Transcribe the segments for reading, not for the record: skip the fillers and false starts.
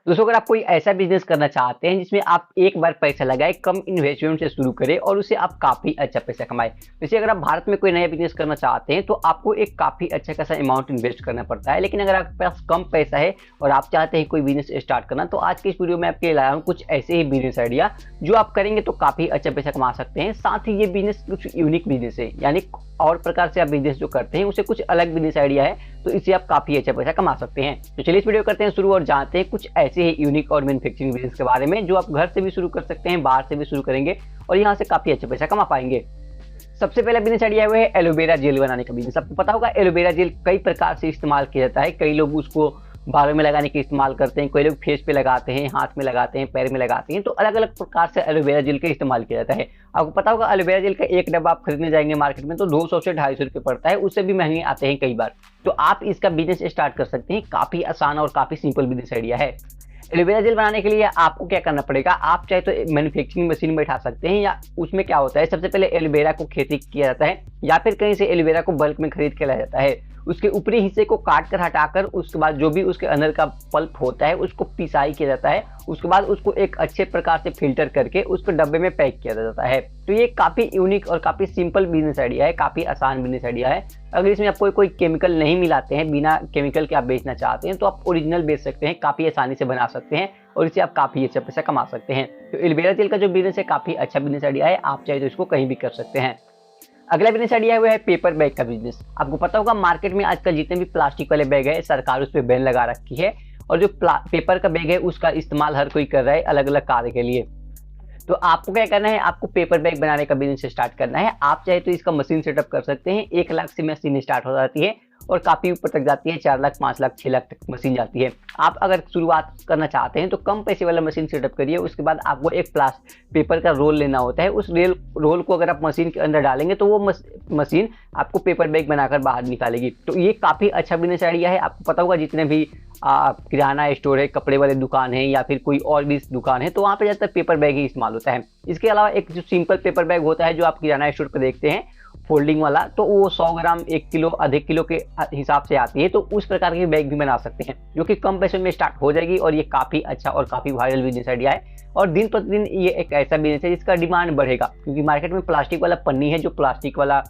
दोस्तों अगर आप कोई ऐसा बिजनेस करना चाहते हैं जिसमें आप एक बार पैसा लगाए, कम इन्वेस्टमेंट से शुरू करें और उससे आप काफ़ी अच्छा पैसा कमाएँ। जैसे अगर आप भारत में कोई नया बिजनेस करना चाहते हैं तो आपको एक काफ़ी अच्छा खासा अमाउंट इन्वेस्ट करना पड़ता है। लेकिन अगर आपके पास कम पैसा है और आप चाहते हैं कोई बिजनेस स्टार्ट करना, तो आज की इस वीडियो में आपके लिए लाया हूँ कुछ ऐसे ही बिजनेस आइडिया जो आप करेंगे तो काफ़ी अच्छा पैसा कमा सकते हैं। साथ ही ये बिजनेस कुछ यूनिक बिजनेस है, यानी और प्रकार से आप बिजनेस जो करते हैं उसे कुछ अलग बिजनेस आइडिया है, तो इससे आप काफ़ी अच्छा पैसा कमा सकते हैं। तो चलिए इस वीडियो करते हैं शुरू और जानते हैं कुछ ऐसे ही यूनिक और मैन्युफैक्चरिंग बिजनेस के बारे में जो आप घर से भी शुरू कर सकते हैं, बाहर से भी शुरू करेंगे और यहाँ से काफ़ी अच्छा पैसा कमा पाएंगे। सबसे पहला बिजनेस आइडिया है एलोवेरा जेल बनाने का बिजनेस। आपको पता होगा एलोवेरा जेल कई प्रकार से इस्तेमाल किया जाता है। कई लोग उसको बालों में लगाने के इस्तेमाल करते हैं, कोई लोग फेस पे लगाते हैं, हाथ में लगाते हैं, पैर में लगाते हैं। तो अलग अलग प्रकार से एलोवेरा जेल का इस्तेमाल किया जाता है। आपको पता होगा एलोवेरा जेल का एक डब्बा आप खरीदने जाएंगे मार्केट में तो 200 से 250 रुपये पड़ता है, उससे भी महंगे आते हैं कई बार। तो आप इसका बिजनेस स्टार्ट कर सकते हैं। काफ़ी आसान और काफ़ी सिंपल बिजनेस आइडिया है। एलोवेरा जेल बनाने के लिए आपको क्या करना पड़ेगा, आप चाहे तो मैन्युफैक्चरिंग मशीन में बैठा सकते हैं, या उसमें क्या होता है सबसे पहले एलोवेरा को खेती किया जाता है या फिर कहीं से एलोवेरा को बल्क में खरीद के लाया जाता है। उसके ऊपरी हिस्से को काट कर हटाकर उसके बाद जो भी उसके अंदर का पल्प होता है उसको पिसाई किया जाता है। उसके बाद उसको एक अच्छे प्रकार से फिल्टर करके उसको डब्बे में पैक किया जाता है। तो ये काफ़ी यूनिक और काफ़ी सिंपल बिजनेस आइडिया है, काफ़ी आसान बिजनेस आइडिया है। अगर इसमें आप कोई केमिकल नहीं मिलाते हैं, बिना केमिकल के आप बेचना चाहते हैं तो आप ओरिजिनल बेच सकते हैं, काफ़ी आसानी से बना सकते हैं और इससे आप काफ़ी अच्छा पैसा कमा सकते हैं। तो एलोवेरा जेल का जो बिजनेस है काफ़ी अच्छा बिजनेस आइडिया है, आप चाहे तो इसको कहीं भी कर सकते हैं। अगला बिजनेस आइडिया है वो है पेपर बैग का बिजनेस। आपको पता होगा मार्केट में आजकल जितने भी प्लास्टिक वाले बैग है सरकार उस पर बैन लगा रखी है, और जो पेपर का बैग है उसका इस्तेमाल हर कोई कर रहा है अलग अलग कार्य के लिए। तो आपको क्या करना है, आपको पेपर बैग बनाने का बिजनेस स्टार्ट करना है। आप चाहे तो इसका मशीन सेटअप कर सकते हैं। 1 लाख से मशीन स्टार्ट हो जाती है और काफ़ी ऊपर तक जाती है, 4 लाख 5 लाख 6 लाख तक मशीन जाती है। आप अगर शुरुआत करना चाहते हैं तो कम पैसे वाला मशीन सेटअप करिए। उसके बाद आपको एक पेपर का रोल लेना होता है। उस रोल को अगर आप मशीन के अंदर डालेंगे तो वो मशीन आपको पेपर बैग बनाकर बाहर निकालेगी। तो ये काफ़ी अच्छा बिजनेस आइडिया है। आपको पता होगा जितने भी किराना स्टोर है, कपड़े वाले दुकान है या फिर कोई और भी दुकान है तो वहाँ पे ज़्यादातर पेपर बैग ही इस्तेमाल होता है। इसके अलावा एक जो सिंपल पेपर बैग होता है जो आप किराना स्टोर पर देखते हैं फोल्डिंग वाला, तो वो 100 ग्राम 1 किलो आधे किलो के हिसाब से आती है। तो उस प्रकार के बैग भी बना सकते हैं जो कि कम पैसे में स्टार्ट हो जाएगी और ये काफ़ी अच्छा और काफ़ी वायरल बिजनेस आइडिया है। और दिन प्रतिदिन ये एक ऐसा बिजनेस है जिसका डिमांड बढ़ेगा, क्योंकि मार्केट में प्लास्टिक वाला पन्नी है, जो प्लास्टिक वाला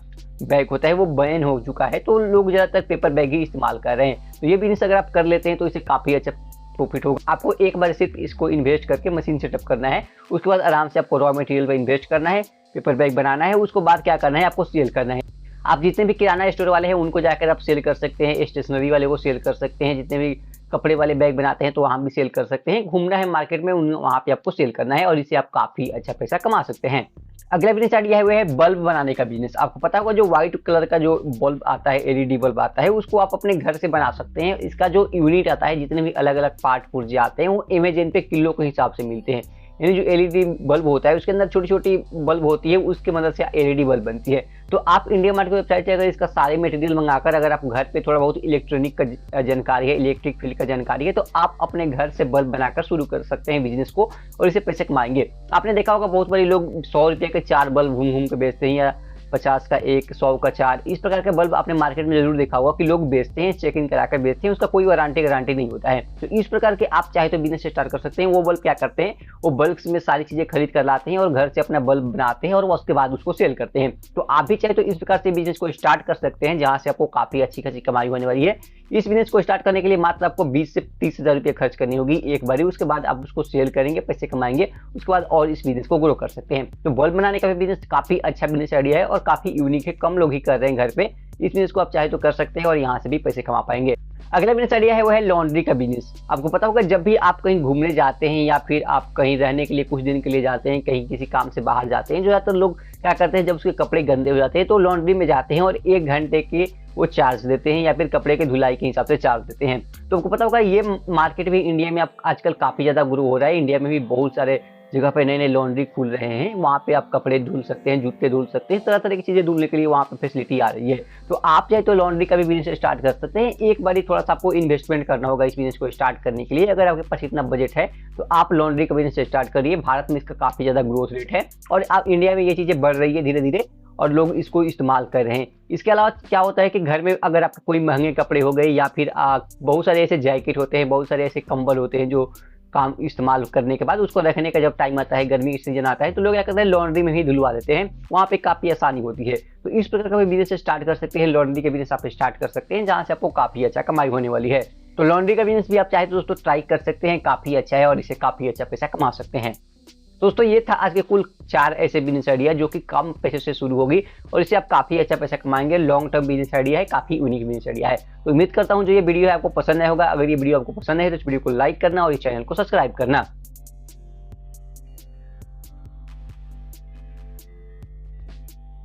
बैग होता है वो बैन हो चुका है, तो लोग ज़्यादातर पेपर बैग ही इस्तेमाल कर रहे हैं। तो ये बिजनेस अगर आप कर लेते हैं तो इसे काफ़ी अच्छा प्रॉफिट होगा। आपको एक बार सिर्फ इसको इन्वेस्ट करके मशीन सेटअप करना है, उसके बाद आराम से आपको रॉ मटेरियल पर इन्वेस्ट करना है, पेपर बैग बनाना है। उसको बाद क्या करना है, आपको सेल करना है। आप जितने भी किराना स्टोर वाले हैं उनको जाकर आप सेल कर सकते हैं, स्टेशनरी वाले को सेल कर सकते हैं, जितने भी कपड़े वाले बैग बनाते हैं तो वहाँ भी सेल कर सकते हैं। घूमना है मार्केट में, वहाँ पे आपको सेल करना है और इससे आप काफ़ी अच्छा पैसा कमा सकते हैं। अगला बिजनेस आइडिया है वो है बल्ब बनाने का बिजनेस। आपको पता होगा जो व्हाइट कलर का जो बल्ब आता है, एलईडी बल्ब आता है, उसको आप अपने घर से बना सकते हैं। इसका जो यूनिट आता है, जितने भी अलग अलग पार्ट पुर्जे आते हैं वो अमेज़न पे किलो के हिसाब से मिलते हैं। यानी जो एलईडी बल्ब होता है उसके अंदर छोटी छोटी बल्ब होती है, उसकी मदद से एलईडी बल्ब बनती है। तो आप इंडिया मार्ट की वेबसाइट से अगर इसका सारे मटेरियल मंगाकर अगर आप घर पे थोड़ा बहुत इलेक्ट्रॉनिक का जानकारी है, इलेक्ट्रिक फील्ड का जानकारी है, तो आप अपने घर से बल्ब बनाकर शुरू कर सकते हैं बिजनेस को और इससे पैसे कमाएंगे। आपने देखा होगा बहुत बड़े लोग 100 रुपये के 4 बल्ब घूम घूम के बेचते हैं, या 50 का 1, 100 का 4, इस प्रकार के बल्ब आपने मार्केट में जरूर देखा होगा कि लोग बेचते हैं, चेक इन कराकर बेचते हैं, उसका कोई गारंटी नहीं होता है। तो इस प्रकार के आप चाहे तो बिजनेस स्टार्ट कर सकते हैं। वो बल्ब क्या करते हैं, वो बल्ब में सारी चीजें खरीद कर लाते हैं और घर से अपना बल्ब बनाते हैं और उसके बाद उसको सेल करते हैं। तो आप भी चाहे तो इस प्रकार से बिजनेस को स्टार्ट कर सकते हैं, जहां से आपको काफी अच्छी खासी कमाई होने वाली है। इस बिजनेस को स्टार्ट करने के लिए मात्र आपको 20 से 30 हज़ार रुपये खर्च करनी होगी एक बारी। उसके बाद आप उसको सेल करेंगे, पैसे कमाएंगे, उसके बाद और इस बिजनेस को ग्रो कर सकते हैं। तो बल्ब बनाने का भी बिजनेस काफी अच्छा बिजनेस आइडिया है और काफी यूनिक है, कम लोग ही कर रहे हैं घर पे। इस बिजनेस को आप चाहे तो कर सकते हैं और यहाँ से भी पैसे कमा पाएंगे। अगला बिजनेस आइडिया है वो है लॉन्ड्री का बिजनेस। आपको पता होगा जब भी आप कहीं घूमने जाते हैं या फिर आप कहीं रहने के लिए कुछ दिन के लिए जाते हैं, कहीं किसी काम से बाहर जाते हैं, जो ज़्यादातर लोग क्या करते हैं, जब उसके कपड़े गंदे हो जाते हैं तो लॉन्ड्री में जाते हैं और 1 घंटे के वो चार्ज देते हैं या फिर कपड़े के धुलाई के हिसाब से चार्ज देते हैं। तो आपको पता होगा ये मार्केट भी इंडिया में आजकल काफ़ी ज़्यादा ग्रो हो रहा है। इंडिया में भी बहुत सारे जगह पे नए नए लॉन्ड्री खुल रहे हैं, वहाँ पे आप कपड़े धुल सकते हैं, जूते धुल सकते हैं, तरह तरह की चीज़ें धुलने के लिए वहाँ पे फैसिलिटी आ रही है। तो आप चाहे तो लॉन्ड्री का भी बिजनेस स्टार्ट कर सकते हैं। एक बार थोड़ा सा आपको इन्वेस्टमेंट करना होगा इस बिजनेस को स्टार्ट करने के लिए। अगर आपके पास इतना बजट है तो आप लॉन्ड्री का बिजनेस स्टार्ट करिए। भारत में इसका काफ़ी ज़्यादा ग्रोथ रेट है और आप इंडिया में ये चीज़ें बढ़ रही है धीरे धीरे और लोग इसको इस्तेमाल कर रहे हैं। इसके अलावा क्या होता है कि घर में अगर आपके कोई महंगे कपड़े हो गए या फिर बहुत सारे ऐसे जैकेट होते हैं, बहुत सारे ऐसे कंबल होते हैं जो काम इस्तेमाल करने के बाद उसको रखने का जब टाइम आता है, गर्मी का सीजन आता है, तो लोग क्या करते हैं लॉन्ड्री में ही धुलवा देते हैं, वहाँ पे काफ़ी आसानी होती है। तो इस प्रकार का बिजनेस स्टार्ट कर सकते हैं, लॉन्ड्री का बिजनेस आप स्टार्ट कर सकते हैं, जहाँ से आपको काफ़ी अच्छा कमाई होने वाली है। तो लॉन्ड्री का बिजनेस भी आप चाहे तो दोस्तों ट्राई कर सकते हैं, काफ़ी अच्छा है और इससे काफ़ी अच्छा पैसा कमा सकते हैं। दोस्तों ये था आज के कुल 4 ऐसे बिजनेस आइडिया जो कि कम पैसे से शुरू होगी और इससे आप काफी अच्छा पैसा कमाएंगे। लॉन्ग टर्म बिजनेस आइडिया है, काफी यूनिक बिजनेस आइडिया है। तो उम्मीद करता हूं जो ये वीडियो है आपको पसंद आया होगा। अगर ये वीडियो आपको पसंद है तो इस वीडियो को लाइक करना और इस चैनल को सब्सक्राइब करना।